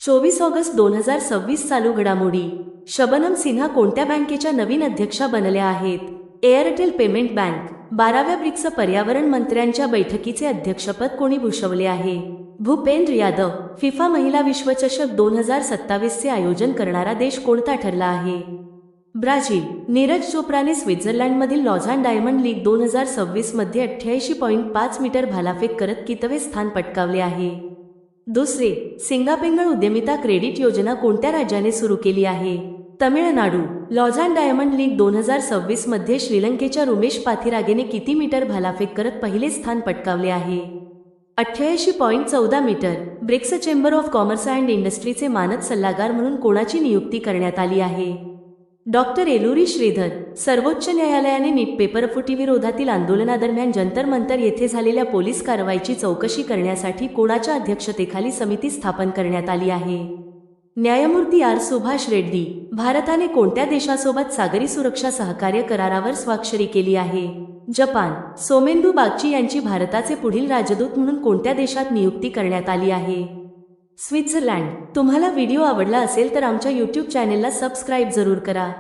24 August 2026 चालू घडामोडी. शबनम सिन्हा कोणत्या बँकेच्या नवीन अध्यक्षा बनल्या आहेत? Airtel payment bank. 12व्या ब्रिक्स पर्यावरण मंत्र्यांच्या बैठकीचे अध्यक्षपद कोणी भूषवले आहे? भूपेंद्र यादव. फिफा महिला विश्वचषक 2027 चे आयोजन करणारा देश कोणता ठरला आहे? ब्राझील. नीरज चोप्राने स्वित्झर्लंडमधील लॉझान डायमंड लीग 2026 मध्ये 88.5 मीटर भालाफेक करत कितवे स्थान पटकावले आहे? दुसरे. सिंगापेंगळ उद्यमिता क्रेडिट योजना कोणत्या राज्याने सुरू केली आहे? तमिळनाडू. लॉझान डायमंड लीग 2026 मध्ये श्रीलंकेच्या रुमेश पाथिरागेने किती मीटर भालाफेक करत पहिले स्थान पटकावले आहे? 88.14 metre. BRICS chamber of commerce and इंडस्ट्रीचे मानद सल्लागार म्हणून कोणाची नियुक्ती करण्यात आली आहे? डॉक्टर एलुरी श्रीधर. सर्वोच्च न्यायालयाने नीट पेपरफुटीविरोधातील आंदोलनादरम्यान जंतर मंतर येथे झालेल्या पोलीस कारवाईची चौकशी करण्यासाठी कोणाच्या अध्यक्षतेखाली समिती स्थापन करण्यात आली आहे? न्यायमूर्ती आर सुभाष रेड्डी. भारताने कोणत्या देशासोबत सागरी सुरक्षा सहकार्य करारावर स्वाक्षरी केली आहे? जपान. सोमेंदू बागची यांची भारताचे पुढील राजदूत म्हणून कोणत्या देशात नियुक्ती करण्यात आली आहे? स्वित्झर्लंड. तुम्हाला व्हिडिओ आवडला असेल तर आमच्या यूट्यूब चॅनेलला सबस्क्राईब जरूर करा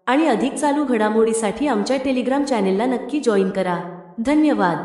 आणि अधिक चालू घडामोडीसाठी आमच्या टेलिग्राम चॅनेलला नक्की जॉईन करा. धन्यवाद.